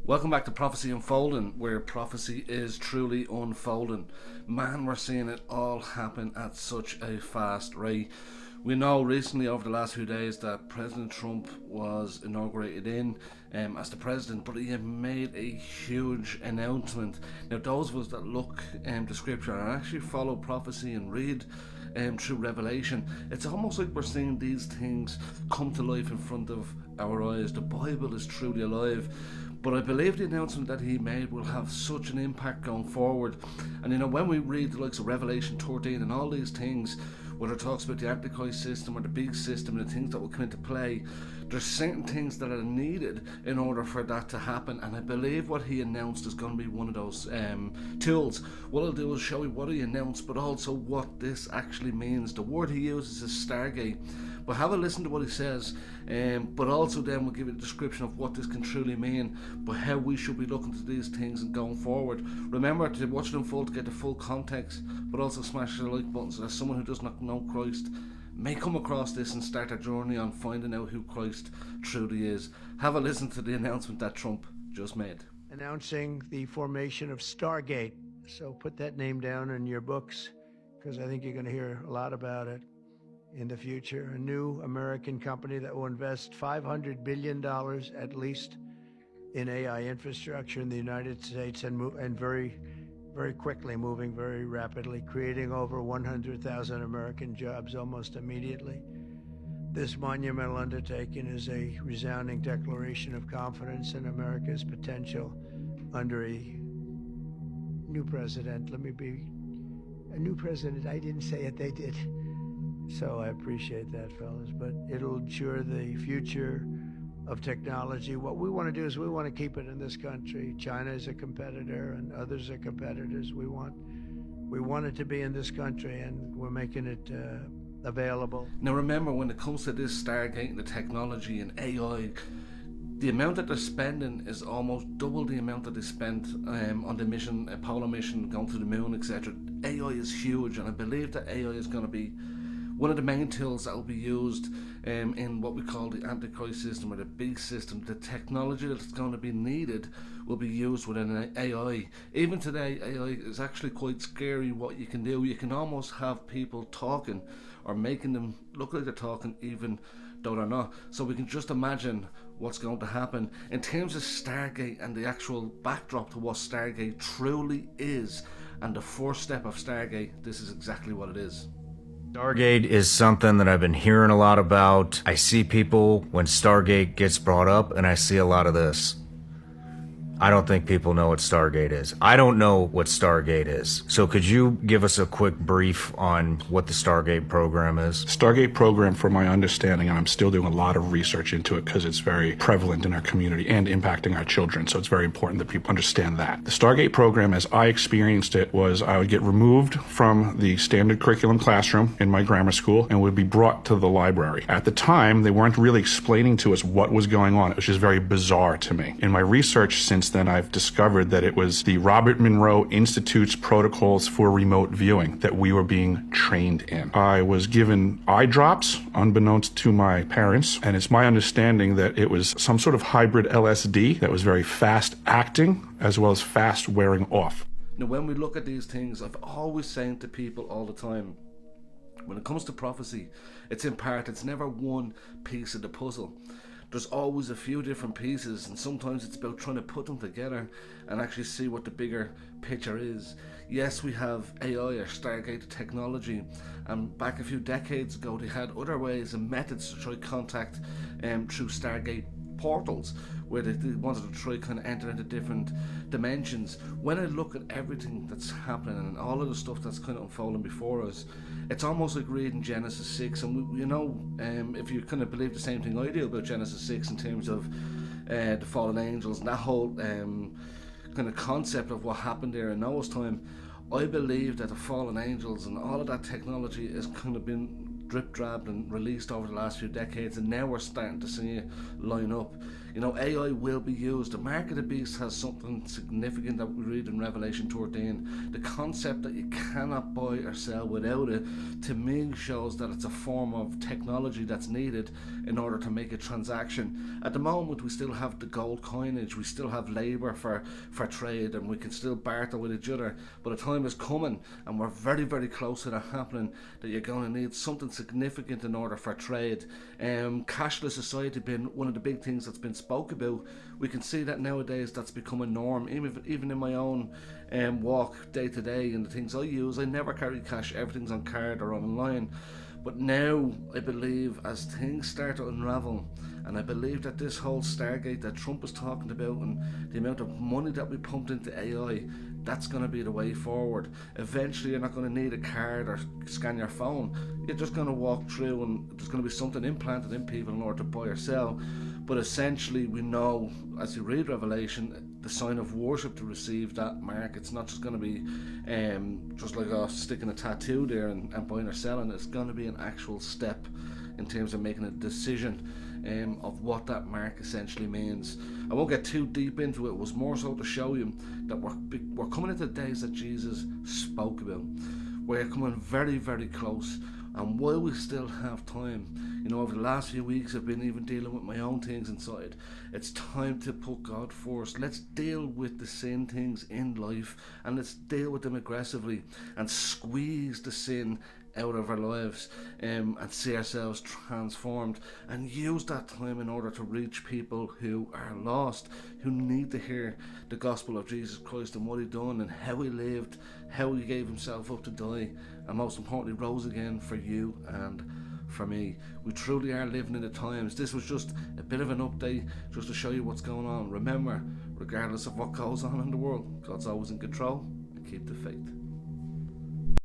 Welcome back to Prophecy Unfolding, where prophecy is truly unfolding. Man, we're seeing it all happen at such a fast rate. We know recently over the last few days that President Trump was inaugurated as the president, but he had made a huge announcement. Now, those of us that look to scripture and actually follow prophecy and read through Revelation, it's almost like we're seeing these things come to life in front of our eyes. The Bible is truly alive. But I believe the announcement that he made will have such an impact going forward. And when we read the likes of Revelation 13 and all these things, whether it talks about the Antichrist system or the beast system and the things that will come into play, there's certain things that are needed in order for that to happen. And I believe what he announced is going to be one of those tools. What I'll do is show you what he announced, but also what this actually means. The word he uses is Stargate. But have a listen to what he says, but also then we'll give you a description of what this can truly mean, but how we should be looking to these things and going forward. Remember to watch them full to get the full context, but also smash the like button so that someone who does not know Christ may come across this and start a journey on finding out who Christ truly is. Have a listen to the announcement that Trump just made. Announcing the formation of Stargate. So put that name down in your books, because I think you're going to hear a lot about it in the future. A new American company that will invest $500 billion at least in AI infrastructure in the United States and very, very quickly, moving very rapidly, creating over 100,000 American jobs almost immediately. This monumental undertaking is a resounding declaration of confidence in America's potential under a new president. Let me be a new president. I didn't say it, they did. So I appreciate that, fellas, but it'll ensure the future of technology. What we want to do is we want to keep it in this country. China is a competitor and others are competitors. We want it to be in this country, and we're making it available. Now remember, when it comes to this Stargate and the technology and AI, the amount that they're spending is almost double the amount that they spent on the mission, Apollo mission, going to the moon, etc. AI is huge, and I believe that AI is going to be one of the main tools that will be used in what we call the Antichrist system or the beast system. The technology that's going to be needed will be used within AI. Even today, AI is actually quite scary what you can do. You can almost have people talking or making them look like they're talking even though they're not. So we can just imagine what's going to happen. In terms of Stargate and the actual backdrop to what Stargate truly is and the first step of Stargate, this is exactly what it is. Stargate is something that I've been hearing a lot about. I see people when Stargate gets brought up, and I see a lot of this. I don't think people know what Stargate is. I don't know what Stargate is. So could you give us a quick brief on what the Stargate program is? Stargate program, from my understanding, and I'm still doing a lot of research into it because it's very prevalent in our community and impacting our children, so it's very important that people understand that. The Stargate program, as I experienced it, was I would get removed from the standard curriculum classroom in my grammar school and would be brought to the library. At the time, they weren't really explaining to us what was going on. It was just very bizarre to me. In my research since then, I've discovered that it was the Robert Monroe Institute's protocols for remote viewing that we were being trained in. I was given eye drops, unbeknownst to my parents, and it's my understanding that it was some sort of hybrid LSD that was very fast acting as well as fast wearing off. Now, when we look at these things, I've always saying to people all the time, when it comes to prophecy, it's in part, it's never one piece of the puzzle. There's always a few different pieces, and sometimes it's about trying to put them together and actually see what the bigger picture is. Yes, we have AI or Stargate technology, and back a few decades ago they had other ways and methods to try contact through Stargate portals, where they wanted to try kind of enter into different dimensions. When I look at everything that's happening and all of the stuff that's kind of unfolding before us, it's almost like reading Genesis 6, and if you kind of believe the same thing I do about Genesis 6 in terms of the fallen angels and that whole kind of concept of what happened there in Noah's time, I believe that the fallen angels and all of that technology has kind of been drip-drabbed and released over the last few decades, and now we're starting to see it line up. You know, AI will be used. The mark of the beast has something significant that we read in Revelation 13. The concept that you cannot buy or sell without it, to me, shows that it's a form of technology that's needed in order to make a transaction. At the moment, we still have the gold coinage, we still have labour for trade, and we can still barter with each other. But a time is coming, and we're very, very close to that happening, that you're going to need something significant in order for trade. Cashless society being one of the big things that's been spoke about. We can see that nowadays that's become a norm. Even in my own walk day to day and the things I use, I never carry cash. Everything's on card or online. But now I believe as things start to unravel, and I believe that this whole Stargate that Trump is talking about and the amount of money that we pumped into AI, that's going to be the way forward. Eventually you're not going to need a card or scan your phone. You're just going to walk through and there's going to be something implanted in people in order to buy or sell. But essentially we know, as you read Revelation, the sign of worship to receive that mark. It's not just going to be just like sticking a tattoo there and buying or selling. It's going to be an actual step in terms of making a decision of what that mark essentially means. I won't get too deep into it. It was more so to show you that we're coming into the days that Jesus spoke about. We're coming very, very close. And while we still have time, you know, over the last few weeks I've been even dealing with my own things inside. It's time to put God first. Let's deal with the sin things in life, and let's deal with them aggressively and squeeze the sin out of our lives, and see ourselves transformed, and use that time in order to reach people who are lost, who need to hear the gospel of Jesus Christ and what he done and how he lived, how he gave himself up to die, and most importantly rose again for you and for me. We truly are living in the times. This was just a bit of an update just to show you what's going on. Remember, regardless of what goes on in the world, God's always in control, and keep the faith.